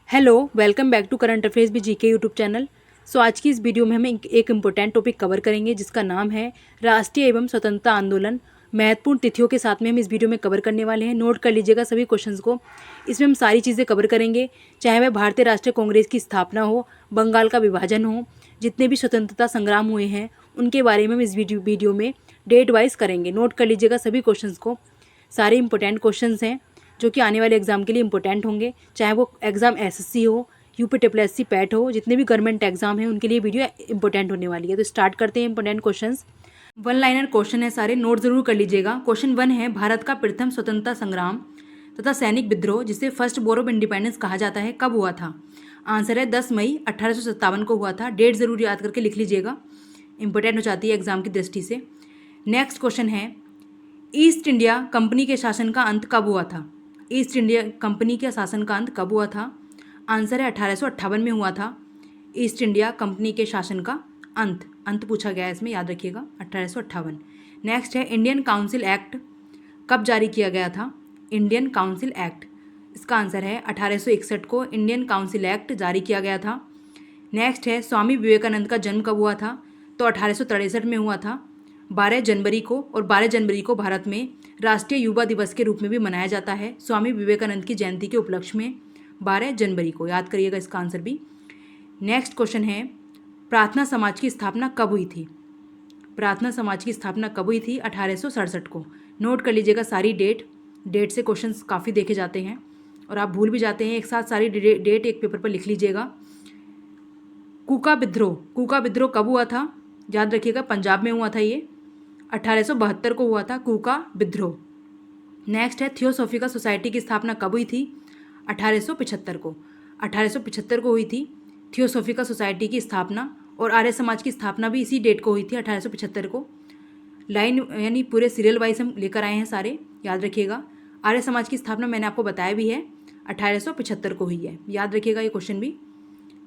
Hello, welcome back to current affairs भी GK YouTube channel. आज की इस वीडियो में हम एक इम्पोर्टेंट टॉपिक कवर करेंगे जिसका नाम है राष्ट्रीय एवं स्वतंत्रता आंदोलन। महत्वपूर्ण तिथियों के साथ में हम इस वीडियो में कवर करने वाले हैं। नोट कर लीजिएगा सभी क्वेश्चंस को। इसमें हम सारी चीज़ें कवर करेंगे, चाहे वह भारतीय राष्ट्रीय कांग्रेस की स्थापना हो, बंगाल का विभाजन हो, जितने भी स्वतंत्रता संग्राम हुए हैं उनके बारे में हम इस वीडियो में डेट वाइज करेंगे। नोट कर लीजिएगा सभी क्वेश्चंस को। सारे इंपॉर्टेंट क्वेश्चंस हैं जो कि आने वाले एग्जाम के लिए इंपॉर्टेंट होंगे, चाहे वो एग्जाम एसएससी हो, यूपीटीसीएस पैट हो, जितने भी गवर्नमेंट एग्जाम हैं उनके लिए वीडियो इंपॉर्टेंट होने वाली है। तो स्टार्ट करते हैं important questions. One liner question है सारे, नोट जरूर कर लीजिएगा। क्वेश्चन 1 है, भारत का प्रथम स्वतंत्रता संग्राम तथा सैनिक विद्रोह जिसे फर्स्ट वॉर ऑफ इंडिपेंडेंस कहा जाता है कब हुआ था? आंसर है 10 मई 1857 को हुआ था। डेट जरूर याद करके लिख लीजिएगा, इंपॉर्टेंट हो जाती है एग्जाम की दृष्टि से। नेक्स्ट क्वेश्चन है, ईस्ट इंडिया कंपनी के शासन का अंत कब हुआ था? ईस्ट इंडिया कंपनी के शासन का अंत कब हुआ था? आंसर है 1858 में हुआ था ईस्ट इंडिया कंपनी के शासन का अंत पूछा गया है इसमें, याद रखिएगा 1858। नेक्स्ट है, इंडियन काउंसिल एक्ट कब जारी किया गया था? इंडियन काउंसिल एक्ट, इसका आंसर है 1861 को इंडियन काउंसिल एक्ट जारी किया गया था। नेक्स्ट है, स्वामी विवेकानंद का जन्म कब हुआ था? तो 1863 में हुआ था 12 जनवरी को, और 12 जनवरी को भारत में राष्ट्रीय युवा दिवस के रूप में भी मनाया जाता है। स्वामी विवेकानंद की जयंती के उपलक्ष्य में 12 जनवरी को, याद करिएगा इसका आंसर भी। नेक्स्ट क्वेश्चन है, प्रार्थना समाज की स्थापना कब हुई थी? प्रार्थना समाज की स्थापना कब हुई थी? 1867 को। नोट कर लीजिएगा सारी डेट से क्वेश्चंस काफ़ी देखे जाते हैं और आप भूल भी जाते हैं, एक साथ सारी डेट एक पेपर पर लिख लीजिएगा। कूका विद्रोह कब हुआ था? याद रखिएगा, पंजाब में हुआ था ये, 1872 को हुआ था कूका विद्रोह। नेक्स्ट है, थियोसॉफिकल सोसाइटी की स्थापना कब हुई थी? 1875 को। 1875 को हुई थी थियोसॉफिकल सोसाइटी की स्थापना, और आर्य समाज की स्थापना भी इसी डेट को हुई थी 1875 को। लाइन यानी पूरे सीरियल वाइज हम लेकर आए हैं सारे, याद रखिएगा। आर्य समाज की स्थापना मैंने आपको बताया भी है 1875 को हुई है, याद रखिएगा। ये क्वेश्चन भी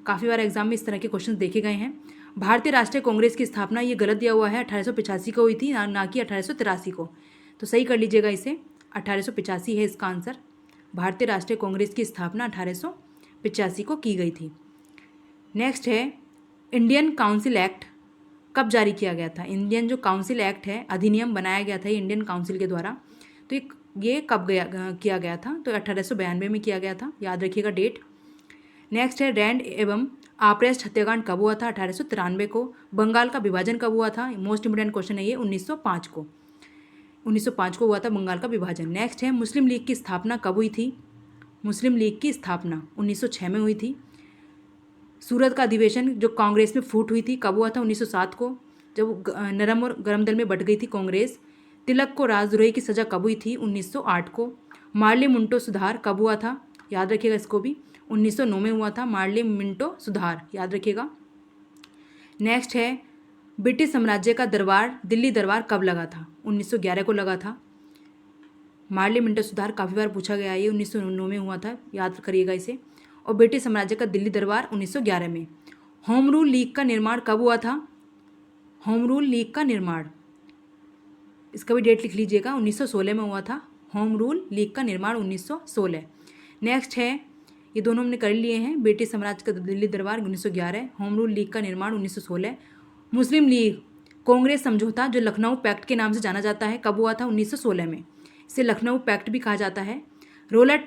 काफ़ी बार एग्जाम में इस तरह के क्वेश्चन देखे गए हैं। भारतीय राष्ट्रीय कांग्रेस की स्थापना, ये गलत दिया हुआ है, 1885 को हुई थी, ना कि 1883 को। तो सही कर लीजिएगा इसे, 1885 है इसका आंसर। भारतीय राष्ट्रीय कांग्रेस की स्थापना 1885 को की गई थी। नेक्स्ट है, इंडियन काउंसिल एक्ट कब जारी किया गया था? इंडियन जो काउंसिल एक्ट है, अधिनियम बनाया गया था इंडियन काउंसिल के द्वारा, तो ये कब किया गया था? तो 1892 में किया गया था, याद रखिएगा डेट। नेक्स्ट है, रैंड एवं आप्रेस्ट हत्याकांड कब हुआ था? 1893 को। बंगाल का विभाजन कब हुआ था? मोस्ट इंपोर्टेंट क्वेश्चन है ये, 1905 को। 1905 को हुआ था बंगाल का विभाजन। नेक्स्ट है, मुस्लिम लीग की स्थापना कब हुई थी? मुस्लिम लीग की स्थापना 1906 में हुई थी। सूरत का अधिवेशन जो कांग्रेस में फूट हुई थी कब हुआ था? 1907 को, जब नरम और गरम दल में बट गई थी कांग्रेस। तिलक को राजद्रोही की सजा कब हुई थी? 1908 को। मार्ले मिंटो सुधार कब हुआ था? याद रखिएगा इसको भी, 1909 में हुआ था मार्ले मिंटो सुधार, याद रखिएगा। नेक्स्ट है, ब्रिटिश साम्राज्य का दरबार, दिल्ली दरबार कब लगा था? 1911 को लगा था। मार्ले मिंटो सुधार काफ़ी बार पूछा गया है, ये 1909 में हुआ था, याद करिएगा इसे। और ब्रिटिश साम्राज्य का दिल्ली दरबार 1911 में। होम रूल लीग का निर्माण कब हुआ था? होम रूल लीग का निर्माण, इसका भी डेट लिख लीजिएगा, 1916 में हुआ था होम रूल लीग का निर्माण, 1916। नेक्स्ट है, ये दोनों हमने कर लिए हैं, ब्रिटिश साम्राज्य का दिल्ली दरबार 1911, होम रूल लीग का निर्माण 1916। मुस्लिम लीग कांग्रेस समझौता जो लखनऊ पैक्ट के नाम से जाना जाता है कब हुआ था? 1916 में, इसे लखनऊ पैक्ट भी कहा जाता है। रोलट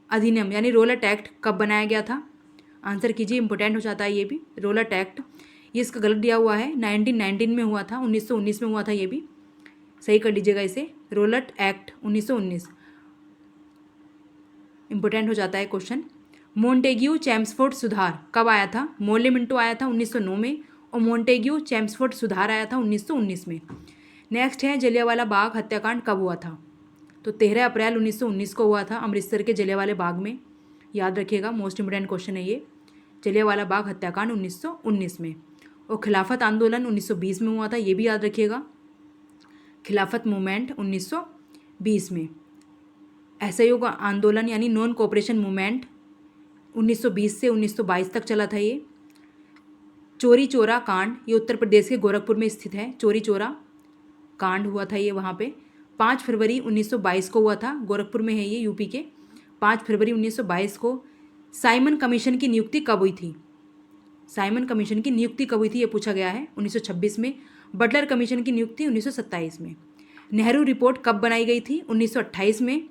अधिनियम यानी रोलट एक्ट कब बनाया गया था? आंसर कीजिए, इंपॉर्टेंट हो जाता है ये भी। रोलट एक्ट, ये इसका गलत दिया हुआ है, 1919 में हुआ था, 1919 में हुआ था, ये भी सही कर लीजिएगा इसे। रोलट एक्ट 1919 इंपॉर्टेंट हो जाता है क्वेश्चन। मोंटेग्यू चैम्सफोर्ड सुधार कब आया था? मोर्ले मिंटो आया था 1909 में, और मोंटेग्यू चैम्सफोर्ड सुधार आया था 1919 में। नेक्स्ट है, जलियांवाला बाग हत्याकांड कब हुआ था? तो 13 अप्रैल 1919 को हुआ था अमृतसर के जलियांवाला बाग में, याद रखिएगा, मोस्ट इंपोर्टेंट क्वेश्चन है ये। जलियांवाला बाग हत्याकांड 1919 में। और खिलाफत आंदोलन 1920 में हुआ था, ये भी याद रखिएगा, खिलाफत मूवमेंट 1920 में। असहयोग आंदोलन यानी नॉन कोऑपरेशन मूवमेंट 1920 से 1922 तक चला था ये। चोरी चोरा कांड, ये उत्तर प्रदेश के गोरखपुर में स्थित है, चोरी चोरा कांड हुआ था ये वहाँ पे, 5 फरवरी 1922 को हुआ था, गोरखपुर में है ये, यूपी के। 5 फरवरी 1922 को साइमन कमीशन की नियुक्ति कब हुई थी? साइमन कमीशन की नियुक्ति कब हुई थी ये पूछा गया है 1926 में। बटलर कमीशन की नियुक्ति 1927 में। नेहरू रिपोर्ट कब बनाई गई थी? 1928 में।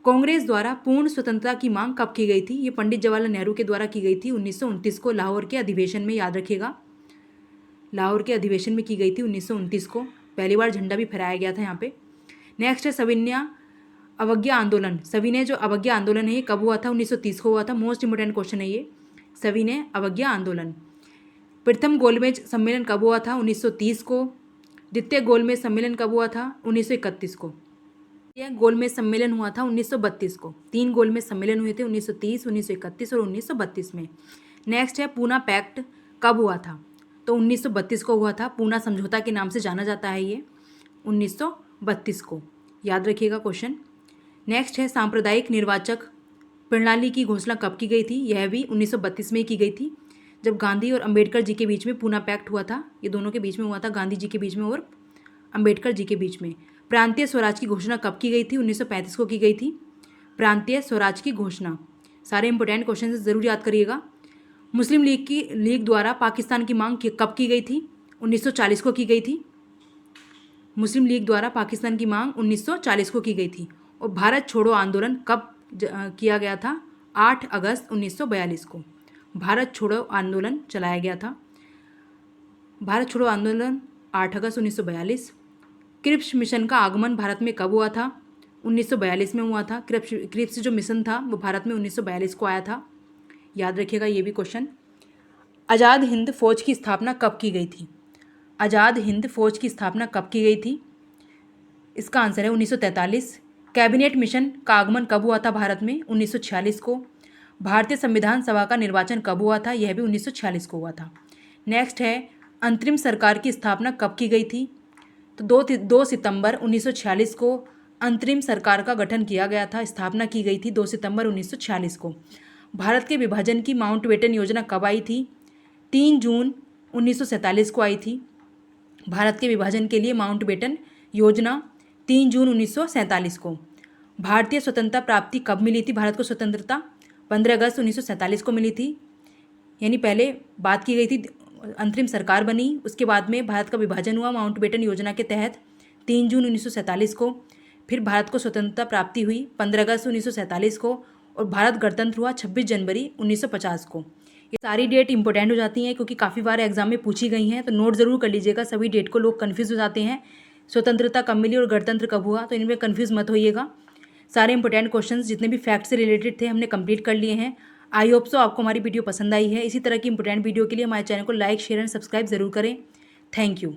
कांग्रेस द्वारा पूर्ण स्वतंत्रता की मांग कब की गई थी? ये पंडित जवाहरलाल नेहरू के द्वारा की गई थी 1929 को, लाहौर के अधिवेशन में, याद रखिएगा, लाहौर के अधिवेशन में की गई थी 1929 को। पहली बार झंडा भी फहराया गया था यहाँ पे। नेक्स्ट है सविनय अवज्ञा आंदोलन। सविनय जो अवज्ञा आंदोलन है ये कब हुआ था? 1930 को हुआ था। मोस्ट इंपोर्टेंट क्वेश्चन है ये, सविनय अवज्ञा आंदोलन। प्रथम गोलमेज सम्मेलन कब हुआ था? 1930 को। द्वितीय गोलमेज सम्मेलन कब हुआ था? 1931 को। यह गोलमेज सम्मेलन हुआ था 1932 को। 3 गोलमेज सम्मेलन हुए थे 1930, 1931 और 1932 में। नेक्स्ट है पूना पैक्ट कब हुआ था? तो 1932 को हुआ था। पूना समझौता के नाम से जाना जाता है ये, 1932 को, याद रखिएगा क्वेश्चन। नेक्स्ट है सांप्रदायिक निर्वाचक प्रणाली की घोषणा कब की गई थी? यह भी 1932 में की गई थी, जब गांधी और अंबेडकर जी के बीच में पूना पैक्ट हुआ था। ये दोनों के बीच में हुआ था, गांधी जी के बीच में और अंबेडकर जी के बीच में। प्रांतीय स्वराज की घोषणा कब की गई थी? 1935 को की गई थी, प्रांतीय स्वराज की घोषणा। सारे इंपॉर्टेंट क्वेश्चन ज़रूर याद करिएगा। मुस्लिम लीग द्वारा पाकिस्तान की मांग कब की गई थी? 1940 को की गई थी। मुस्लिम लीग द्वारा पाकिस्तान की मांग 1940 को की गई थी। और भारत छोड़ो आंदोलन कब किया गया था? 8 अगस्त 1942 को भारत छोड़ो आंदोलन चलाया गया था। भारत छोड़ो आंदोलन 8 अगस्त 1942। क्रिप्स मिशन का आगमन भारत में कब हुआ था? 1942 में हुआ था। क्रिप्स जो मिशन था वो भारत में 1942 को आया था, याद रखिएगा ये भी क्वेश्चन। आज़ाद हिंद फौज की स्थापना कब की गई थी? आज़ाद हिंद फौज की स्थापना कब की गई थी? इसका आंसर है 1943। कैबिनेट मिशन का आगमन कब हुआ था भारत में? 1946 को। भारतीय संविधान सभा का निर्वाचन कब हुआ था? यह भी 1946 को हुआ था। नेक्स्ट है अंतरिम सरकार की स्थापना कब की गई थी? तो 2 सितंबर 1946 को अंतरिम सरकार का गठन किया गया था, स्थापना की गई थी 2 सितंबर 1946 को। भारत के विभाजन की माउंटबेटन योजना कब आई थी? 3 जून 1947 को आई थी। भारत के विभाजन के लिए माउंटबेटन योजना 3 जून 1947 को। भारतीय स्वतंत्रता प्राप्ति कब मिली थी? भारत को स्वतंत्रता 15 अगस्त 1947 को मिली थी। यानी पहले बात की गई थी, अंतरिम सरकार बनी, उसके बाद में भारत का विभाजन हुआ माउंटबेटन योजना के तहत 3 जून 1947 को। फिर भारत को स्वतंत्रता प्राप्ति हुई 15 अगस्त 1947 को, और भारत गणतंत्र हुआ 26 जनवरी 1950 को। ये सारी डेट इंपॉर्टेंट हो जाती हैं क्योंकि काफ़ी बार एग्जाम में पूछी गई हैं, तो नोट ज़रूर कर लीजिएगा सभी डेट को। लोग कन्फ्यूज़ हो जाते हैं, स्वतंत्रता कब मिली और गणतंत्र कब हुआ, तो इनमें कन्फ्यूज़ मत होइएगा। सारे इंपॉर्टेंट क्वेश्चंस जितने भी फैक्ट से रिलेटेड थे हमने कंप्लीट कर लिए हैं। आई होप सो आपको हमारी वीडियो पसंद आई है। इसी तरह की इंपॉर्टेंट वीडियो के लिए हमारे चैनल को लाइक, शेयर एंड सब्सक्राइब ज़रूर करें। Thank you.